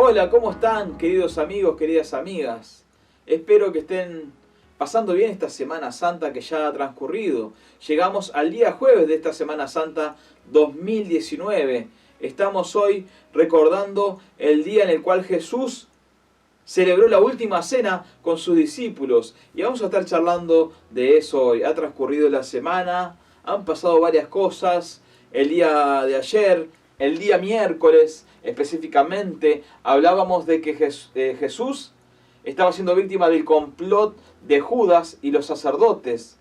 Hola, ¿cómo están, queridos amigos, queridas amigas? Espero que estén pasando bien esta Semana Santa que ya ha transcurrido. Llegamos al día jueves de esta Semana Santa 2019. Estamos hoy recordando el día en el cual Jesús celebró la última cena con sus discípulos. Y vamos a estar charlando de eso hoy. Ha transcurrido la semana, han pasado varias cosas. El día de ayer, el día miércoles específicamente, hablábamos de que Jesús estaba siendo víctima del complot de Judas y los sacerdotes.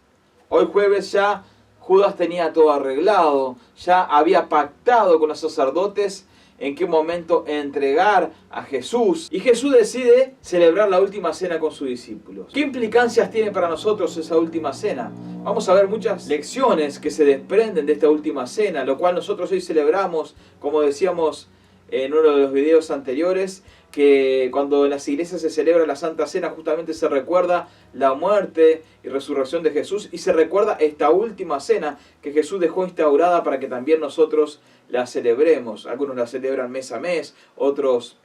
Hoy jueves ya Judas tenía todo arreglado, ya había pactado con los sacerdotes en qué momento entregar a Jesús. Y Jesús decide celebrar la última cena con sus discípulos. ¿Qué implicancias tiene para nosotros esa última cena? Vamos a ver muchas lecciones que se desprenden de esta última cena, lo cual nosotros hoy celebramos, como decíamos en uno de los videos anteriores, que cuando en las iglesias se celebra la Santa Cena justamente se recuerda la muerte y resurrección de Jesús y se recuerda esta última cena que Jesús dejó instaurada para que también nosotros la celebremos. Algunos la celebran mes a mes, otros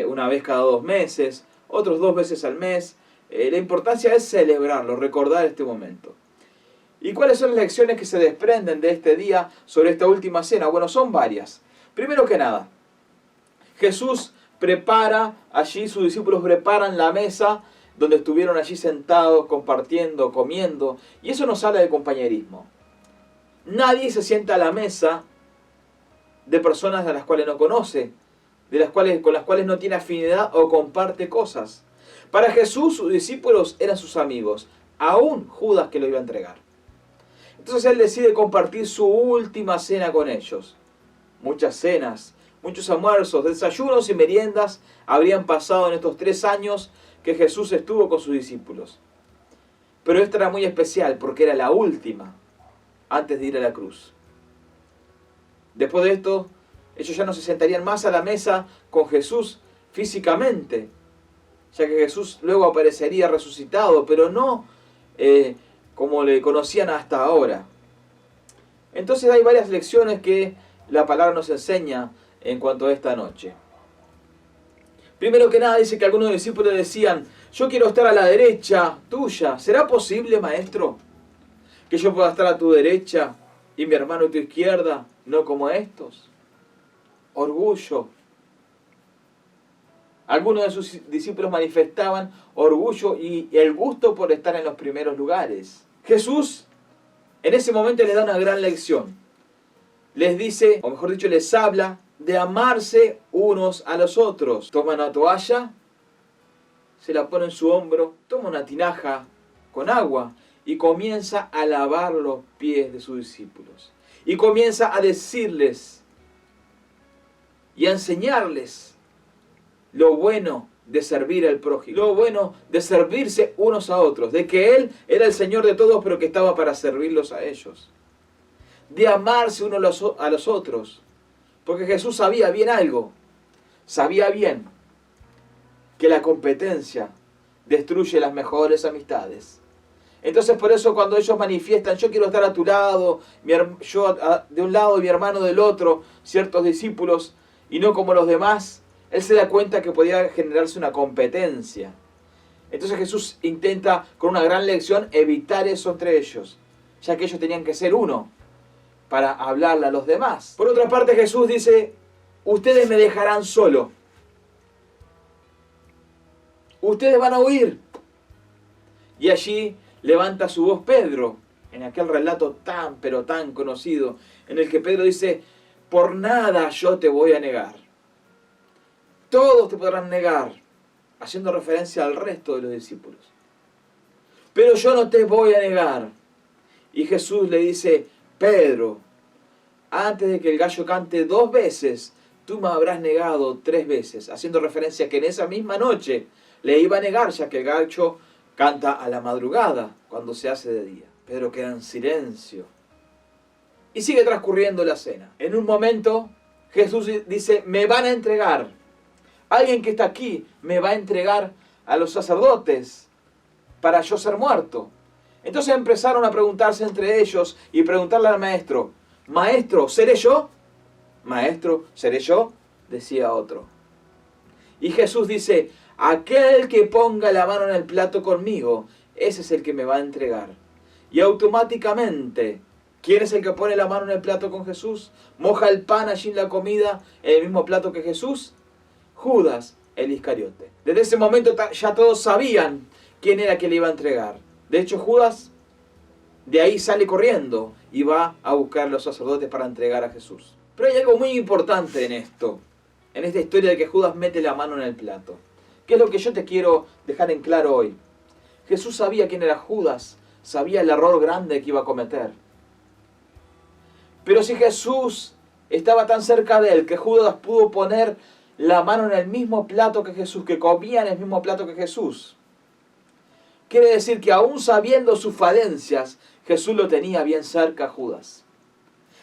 una vez cada 2 meses, otros 2 veces al mes. La importancia es celebrarlo, recordar este momento. ¿Y cuáles son las lecciones que se desprenden de este día sobre esta última cena? Bueno, son varias. Primero que nada, Jesús prepara allí, sus discípulos preparan la mesa donde estuvieron allí sentados, compartiendo, comiendo. Y eso nos habla de compañerismo. Nadie se sienta a la mesa de personas a las cuales no conoce, con las cuales no tiene afinidad o comparte cosas. Para Jesús, sus discípulos eran sus amigos, aún Judas que lo iba a entregar. Entonces él decide compartir su última cena con ellos. Muchas cenas, muchos almuerzos, desayunos y meriendas habrían pasado en estos 3 años que Jesús estuvo con sus discípulos. Pero esta era muy especial porque era la última antes de ir a la cruz. Después de esto, ellos ya no se sentarían más a la mesa con Jesús físicamente, ya que Jesús luego aparecería resucitado, pero no como le conocían hasta ahora. Entonces hay varias lecciones que la palabra nos enseña en cuanto a esta noche. Primero que nada dice que algunos discípulos decían: yo quiero estar a la derecha tuya. ¿Será posible, maestro, que yo pueda estar a tu derecha y mi hermano a tu izquierda, no como estos? Orgullo. Algunos de sus discípulos manifestaban orgullo y el gusto por estar en los primeros lugares. Jesús en ese momento les da una gran lección. Les dice, o mejor dicho, les habla de amarse unos a los otros. Toma una toalla, se la pone en su hombro, toma una tinaja con agua y comienza a lavar los pies de sus discípulos. Y comienza a decirles y a enseñarles lo bueno de servir al prójimo, lo bueno de servirse unos a otros, de que Él era el Señor de todos, pero que estaba para servirlos a ellos. De amarse unos a los otros, porque Jesús sabía bien algo, sabía bien que la competencia destruye las mejores amistades. Entonces por eso cuando ellos manifiestan: yo quiero estar a tu lado, yo de un lado y mi hermano del otro, ciertos discípulos, y no como los demás, Él se da cuenta que podía generarse una competencia. Entonces Jesús intenta con una gran lección evitar eso entre ellos, ya que ellos tenían que ser uno para hablarle a los demás. Por otra parte, Jesús dice: ustedes me dejarán solo. Ustedes van a huir. Y allí levanta su voz Pedro, en aquel relato tan, pero tan conocido, en el que Pedro dice: por nada yo te voy a negar. Todos te podrán negar, haciendo referencia al resto de los discípulos. Pero yo no te voy a negar. Y Jesús le dice: Pedro, antes de que el gallo cante 2 veces, tú me habrás negado 3 veces, haciendo referencia a que en esa misma noche le iba a negar, ya que el gallo canta a la madrugada, cuando se hace de día. Pedro queda en silencio. Y sigue transcurriendo la cena. En un momento, Jesús dice: me van a entregar. Alguien que está aquí me va a entregar a los sacerdotes para yo ser muerto. Entonces empezaron a preguntarse entre ellos y preguntarle al maestro: Maestro, ¿seré yo? Maestro, ¿seré yo? Decía otro. Y Jesús dice, aquel que ponga la mano en el plato conmigo, ese es el que me va a entregar. Y automáticamente, ¿quién es el que pone la mano en el plato con Jesús? Moja el pan allí en la comida, en el mismo plato que Jesús. Judas, el Iscariote. Desde ese momento ya todos sabían quién era que le iba a entregar. De hecho, Judas de ahí sale corriendo y va a buscar a los sacerdotes para entregar a Jesús. Pero hay algo muy importante en esto, en esta historia de que Judas mete la mano en el plato. ¿Qué es lo que yo te quiero dejar en claro hoy? Jesús sabía quién era Judas, sabía el error grande que iba a cometer. Pero si Jesús estaba tan cerca de él que Judas pudo poner la mano en el mismo plato que Jesús, que comía en el mismo plato que Jesús, quiere decir que aún sabiendo sus falencias, Jesús lo tenía bien cerca a Judas.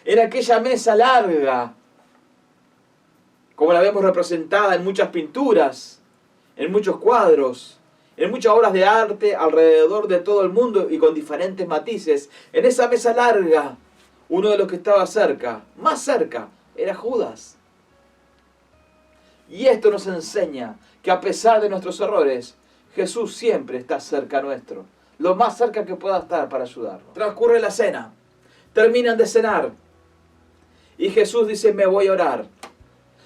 En aquella mesa larga, como la vemos representada en muchas pinturas, en muchos cuadros, en muchas obras de arte alrededor de todo el mundo y con diferentes matices, en esa mesa larga, uno de los que estaba cerca, más cerca, era Judas. Y esto nos enseña que a pesar de nuestros errores, Jesús siempre está cerca nuestro, lo más cerca que pueda estar para ayudarnos. Transcurre la cena, terminan de cenar, y Jesús dice, me voy a orar.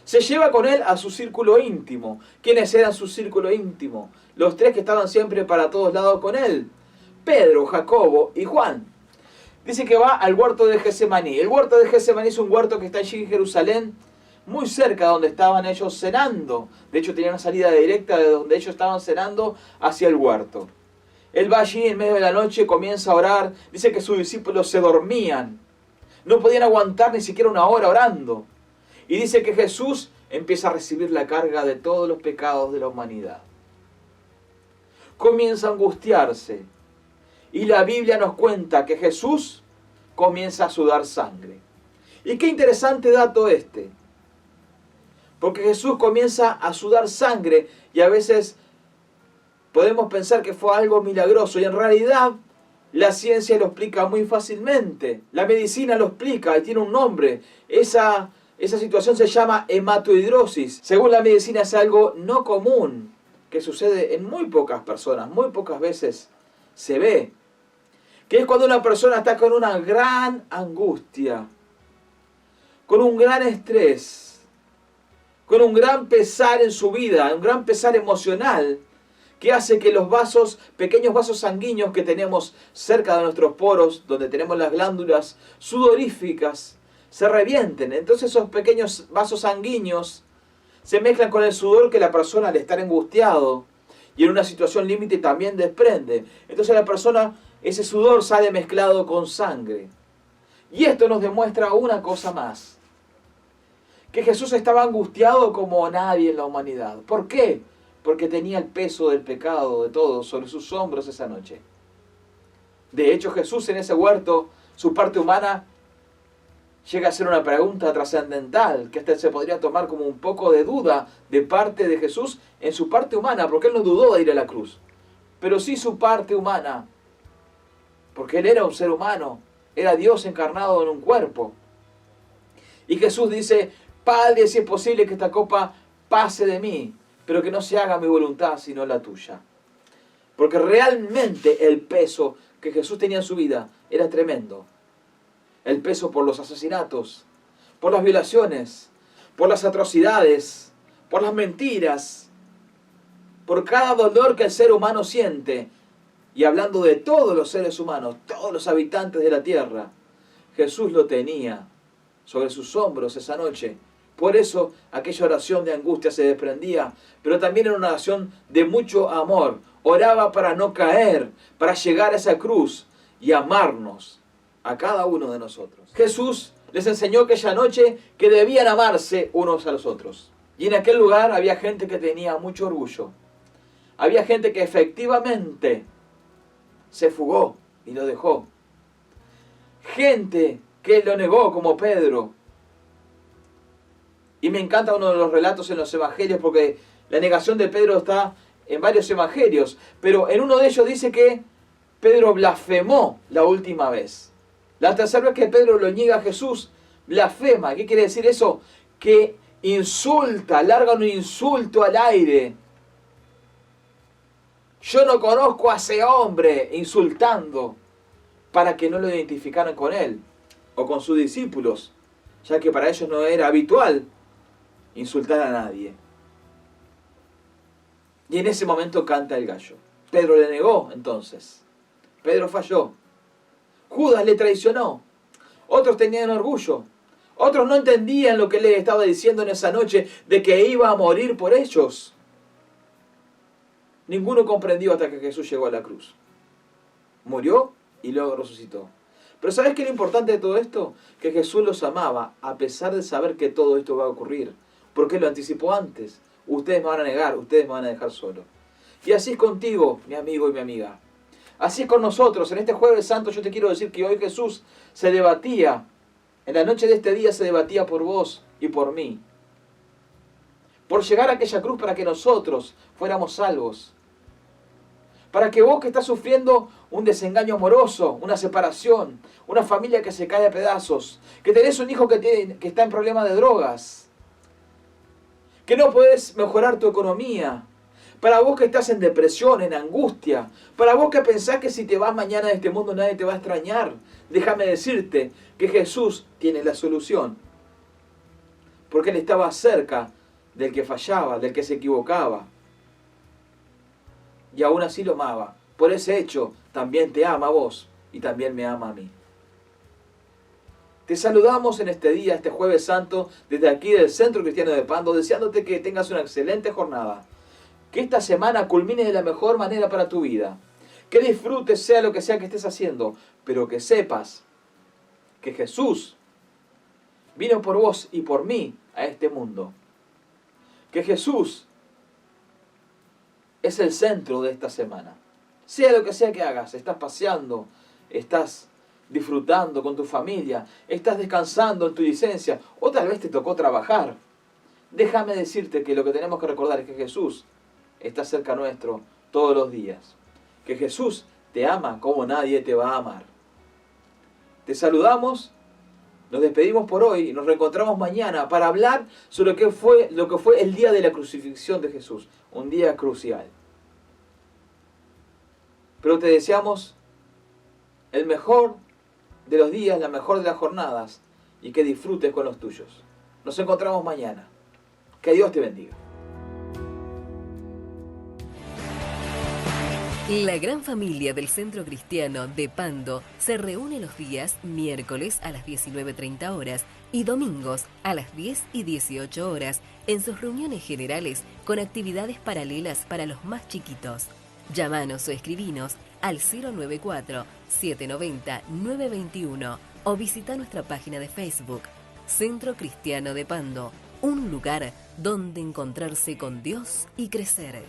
Se lleva con él a su círculo íntimo. ¿Quiénes eran su círculo íntimo? Los tres que estaban siempre para todos lados con él. Pedro, Jacobo y Juan. Dice que va al huerto de Getsemaní. El huerto de Getsemaní es un huerto que está allí en Jerusalén, muy cerca de donde estaban ellos cenando. De hecho, tenía una salida directa de donde ellos estaban cenando hacia el huerto. Él va allí en medio de la noche, comienza a orar. Dice que sus discípulos se dormían. No podían aguantar ni siquiera una hora orando. Y dice que Jesús empieza a recibir la carga de todos los pecados de la humanidad. Comienza a angustiarse. Y la Biblia nos cuenta que Jesús comienza a sudar sangre. Y qué interesante dato este. Porque Jesús comienza a sudar sangre y a veces podemos pensar que fue algo milagroso. Y en realidad la ciencia lo explica muy fácilmente. La medicina lo explica y tiene un nombre. Esa situación se llama hematohidrosis. Según la medicina es algo no común, que sucede en muy pocas personas, muy pocas veces se ve. Que es cuando una persona está con una gran angustia, con un gran estrés, con un gran pesar en su vida, un gran pesar emocional, que hace que los vasos, pequeños vasos sanguíneos que tenemos cerca de nuestros poros, donde tenemos las glándulas sudoríficas, se revienten. Entonces esos pequeños vasos sanguíneos se mezclan con el sudor que la persona, al estar angustiado y en una situación límite, también desprende. Entonces la persona, ese sudor sale mezclado con sangre. Y esto nos demuestra una cosa más. Que Jesús estaba angustiado como nadie en la humanidad. ¿Por qué? Porque tenía el peso del pecado de todos sobre sus hombros esa noche. De hecho, Jesús en ese huerto, su parte humana, llega a ser una pregunta trascendental, que hasta se podría tomar como un poco de duda de parte de Jesús en su parte humana, porque él no dudó de ir a la cruz. Pero sí su parte humana, porque él era un ser humano, era Dios encarnado en un cuerpo. Y Jesús dice, Padre, si es posible que esta copa pase de mí, pero que no se haga mi voluntad sino la tuya. Porque realmente el peso que Jesús tenía en su vida era tremendo. El peso por los asesinatos, por las violaciones, por las atrocidades, por las mentiras, por cada dolor que el ser humano siente. Y hablando de todos los seres humanos, todos los habitantes de la tierra, Jesús lo tenía sobre sus hombros esa noche. Por eso aquella oración de angustia se desprendía, pero también era una oración de mucho amor. Oraba para no caer, para llegar a esa cruz y amarnos a cada uno de nosotros. Jesús les enseñó aquella noche que debían amarse unos a los otros. Y en aquel lugar había gente que tenía mucho orgullo. Había gente que efectivamente se fugó y lo dejó. Gente que lo negó, como Pedro. Y me encanta uno de los relatos en los evangelios, porque la negación de Pedro está en varios evangelios. Pero en uno de ellos dice que Pedro blasfemó la última vez. La tercera vez que Pedro lo niega a Jesús, blasfema. ¿Qué quiere decir eso? Que insulta, larga un insulto al aire. Yo no conozco a ese hombre, insultando, para que no lo identificaran con él o con sus discípulos, ya que para ellos no era habitual insultar a nadie. Y en ese momento canta el gallo. Pedro le negó entonces. Pedro falló. Judas le traicionó. Otros tenían orgullo. Otros no entendían lo que le estaba diciendo en esa noche de que iba a morir por ellos. Ninguno comprendió hasta que Jesús llegó a la cruz. Murió y luego resucitó. Pero ¿sabes qué es lo importante de todo esto? Que Jesús los amaba a pesar de saber que todo esto va a ocurrir. Porque lo anticipó antes. Ustedes me van a negar, ustedes me van a dejar solo. Y así es contigo, mi amigo y mi amiga. Así es con nosotros. En este Jueves Santo yo te quiero decir que hoy Jesús se debatía. En la noche de este día se debatía por vos y por mí. Por llegar a aquella cruz para que nosotros fuéramos salvos. Para que vos que estás sufriendo un desengaño amoroso, una separación, una familia que se cae a pedazos, que tenés un hijo que está en problemas de drogas, que no podés mejorar tu economía, para vos que estás en depresión, en angustia, para vos que pensás que si te vas mañana de este mundo nadie te va a extrañar, déjame decirte que Jesús tiene la solución. Porque Él estaba cerca del que fallaba, del que se equivocaba. Y aún así lo amaba. Por ese hecho, también te ama a vos y también me ama a mí. Te saludamos en este día, este Jueves Santo, desde aquí del Centro Cristiano de Pando, deseándote que tengas una excelente jornada. Que esta semana culmine de la mejor manera para tu vida. Que disfrutes sea lo que sea que estés haciendo, pero que sepas que Jesús vino por vos y por mí a este mundo. Que Jesús es el centro de esta semana. Sea lo que sea que hagas, estás paseando, estás disfrutando con tu familia, estás descansando en tu licencia, o tal vez te tocó trabajar. Déjame decirte que lo que tenemos que recordar es que Jesús está cerca nuestro todos los días. Que Jesús te ama como nadie te va a amar. Te saludamos, nos despedimos por hoy y nos reencontramos mañana para hablar sobre lo que fue el día de la crucifixión de Jesús. Un día crucial. Pero te deseamos el mejor de los días, la mejor de las jornadas y que disfrutes con los tuyos. Nos encontramos mañana. Que Dios te bendiga. La gran familia del Centro Cristiano de Pando se reúne los días miércoles a las 19:30 horas y domingos a las 10 y 18 horas en sus reuniones generales con actividades paralelas para los más chiquitos. Llámanos o escribinos al 094-790-921 o visita nuestra página de Facebook, Centro Cristiano de Pando, un lugar donde encontrarse con Dios y crecer.